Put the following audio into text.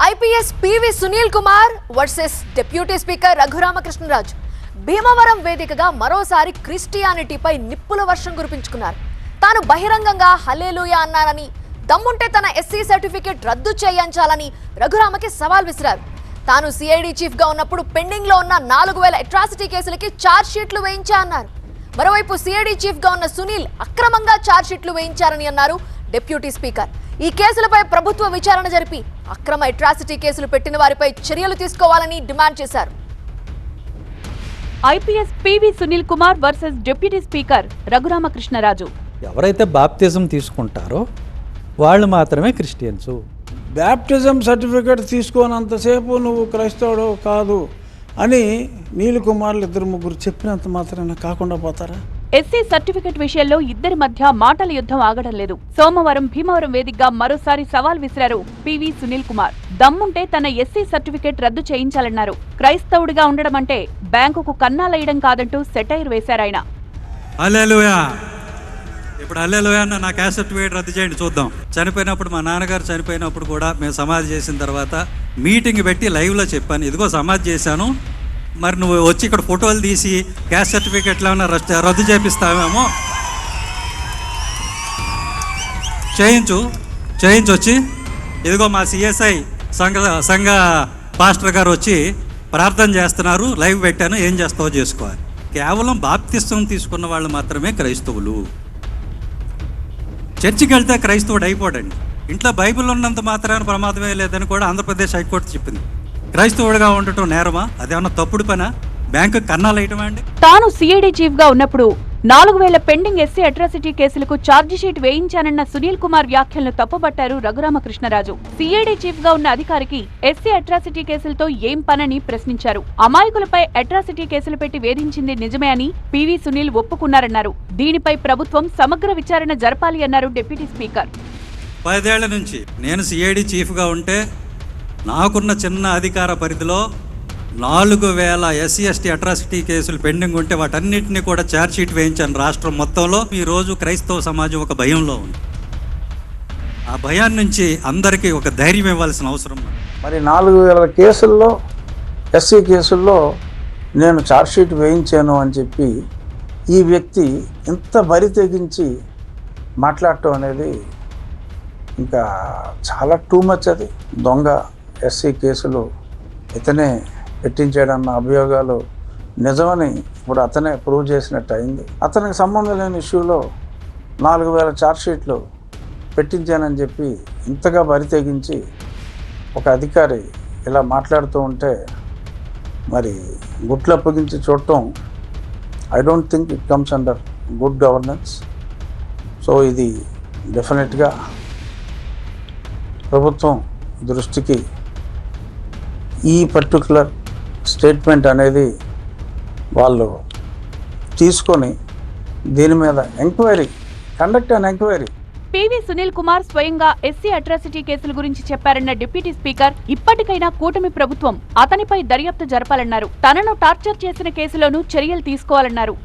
IPS PV Sunil Kumar versus deputy speaker Raghuramakrishnaraju Bhimavaram వేదికగా మరోసారి క్రిస్టియానిటీపై నిప్పుల వర్షం కురిపించుకున్నారు. తాను బహిరంగంగా హల్లెలూయా అన్నానని, దమ్ముంటే తన ఎస్సీ సర్టిఫికెట్ రద్దు చేయించాలని రఘురామకి సవాల్ విసిరారు. తాను సిఐడి చీఫ్ గా ఉన్నప్పుడు పెండింగ్ లో ఉన్న 4000 అట్రాసిటీ కేసులకి ఛార్జ్ షీట్లు వేయించా అన్నారు. మరోవైపు సిఐడి చీఫ్ గా ఉన్న సునీల్ అక్రమంగా ఛార్జ్ షీట్లు వేయించారని అన్నారు డిప్యూటీ స్పీకర్. ఈ కేసులపై ప్రభుత్వ విచారణ జరిపి అక్రమ అట్రాసిటీ కేసులు పెట్టిన వారిపై చర్యలు తీసుకోవాలని డిమాండ్ చేశారు. IPS PV Sunil Kumar versus deputy speaker Raghuramakrishnaraju. ఎవరైతే బాప్తిజం తీసుకుంటారో వాళ్ళు మాత్రమే క్రిస్టియన్స్. బ్యాప్టిజం సర్టిఫికేట్ తీసుకోనంతసేపు నువ్వు క్రైస్తవుడు కాదు అని నీల్ కుమార్లు 2-3 చెప్పినంత మాత్రాన కాకుండా పోతారా? ఎస్సీ సర్టిఫికెట్ విషయంలో ఇద్దరి మధ్య మాటల యుద్ధం ఆగడం లేదు. సోమవారం భీమవరం వేదికగా మరోసారి సవాల్ విసిరారు పివి సునీల్ కుమార్. దమ్ముంటే తన ఎస్సీ సర్టిఫికెట్ రద్దు చేయించాలన్నారు. క్రైస్తవుడిగా ఉండడం అంటే బ్యాంకుకు కన్నాలేయడం కాదంటూ సెటైర్ వేశారాయన. హల్లెలూయా, ఇప్పుడు హల్లెలూయా అన్న నా క్యాస్ట్ సర్టిఫికేట్ రద్దు చేయండి చూద్దాం. చనిపోయినప్పుడు మా నాన్నగారు చనిపోయినప్పుడు కూడా మేము సమాధి చేసిన తర్వాత మీటింగ్ పెట్టి లైవ్లో చెప్పాను, ఇదిగో సమాధి చేశాను, మరి నువ్వు వచ్చి ఇక్కడ ఫోటోలు తీసి క్యాస్ట్ సర్టిఫికెట్లు ఏమైనా రద్దు చేపిస్తావేమో, చేయించొచ్చి ఇదిగో మా సిఎస్ఐ సంఘ పాస్టర్ గారు వచ్చి ప్రార్థన చేస్తున్నారు, లైవ్ పెట్టాను, ఏం చేస్తావో చేసుకోవాలి. కేవలం బాప్తిస్తం తీసుకున్న వాళ్ళు మాత్రమే క్రైస్తవులు. చర్చికి వెళ్తే క్రైస్తవుడు అయిపోడండి. ఇంట్లో బైబిల్ ఉన్నంత మాత్రాన ప్రమాదమే లేదని కూడా ఆంధ్రప్రదేశ్ హైకోర్టు చెప్పింది. క్రైస్తవుడిగా ఉండటం నేరమా? అదేమన్నా తప్పుడు పనా? బ్యాంకు కన్నాలేయటమా అండి? తాను సిఐడి చీఫ్ గా ఉన్నప్పుడు 4000 పెండింగ్ ఎస్సీ అట్రాసిటీ కేసులకు ఛార్జ్ షీట్ వేయించానన్న సునీల్ కుమార్ వ్యాఖ్యలను తప్పుపట్టారు రఘురామకృష్ణరాజు. సిఐడి చీఫ్ గా ఉన్న అధికారికి ఎస్సీ అట్రాసిటీ కేసులతో ఏం పనని ప్రశ్నించారు. అమాయకులపై అట్రాసిటీ కేసులు పెట్టి వేధించింది నిజమే అని పివి సునీల్ ఒప్పుకున్నారన్నారు. దీనిపై ప్రభుత్వం సమగ్ర విచారణ జరపాలి అన్నారు డిప్యూటీ స్పీకర్. 10 ఏళ్ల నుంచి నేను సిఐడి చీఫ్గా ఉంటే నాకున్న చిన్న అధికార పరిధిలో 4000 ఎస్సీ ఎస్టీ అట్రాసిటీ కేసులు పెండింగ్ ఉంటే వాటన్నిటిని కూడా ఛార్జ్ షీట్ వేయించాను రాష్ట్రం మొత్తంలో. ఈరోజు క్రైస్తవ సమాజం ఒక భయంలో ఉంది. ఆ భయాన్ని నుంచి అందరికీ ఒక ధైర్యం ఇవ్వాల్సిన అవసరం. మరి 4000 కేసుల్లో ఎస్సీ కేసుల్లో నేను ఛార్జ్ షీట్ వేయించాను అని చెప్పి ఈ వ్యక్తి ఇంత బరి తెగించి మాట్లాడటం అనేది ఇంకా చాలా టూ మచ్. అది దొంగ ఎస్సీ కేసులు ఇతనే పెట్టించాడన్న అభియోగాలు నిజమని ఇప్పుడు అతనే ప్రూవ్ చేసినట్టు అయింది. అతనికి సంబంధం లేని ఇష్యూలో 4000 ఛార్జ్షీట్లు పెట్టించానని చెప్పి ఇంతగా బరి తెగించి ఒక అధికారి ఇలా మాట్లాడుతూ ఉంటే మరి గుట్లు అప్పగించి చూడటం I don't think it comes under good governance. So ఇది డెఫినెట్గా ప్రభుత్వం దృష్టికి ఈ పర్టికులర్ స్టేట్మెంట్ అనేది వాళ్ళు తీసుకొని దీని మీద కండక్ట్ అన్ ఎంక్వైరీ. పివి సునీల్ కుమార్ స్వయంగా ఎస్సీ అట్రాసిటీ కేసుల గురించి చెప్పారన్న డిప్యూటీ స్పీకర్ ఇప్పటికైనా కూటమి ప్రభుత్వం అతనిపై దర్యాప్తు జరపాలన్నారు. తనను టార్చర్ చేసిన కేసులోనూ చర్యలు తీసుకోవాలన్నారు.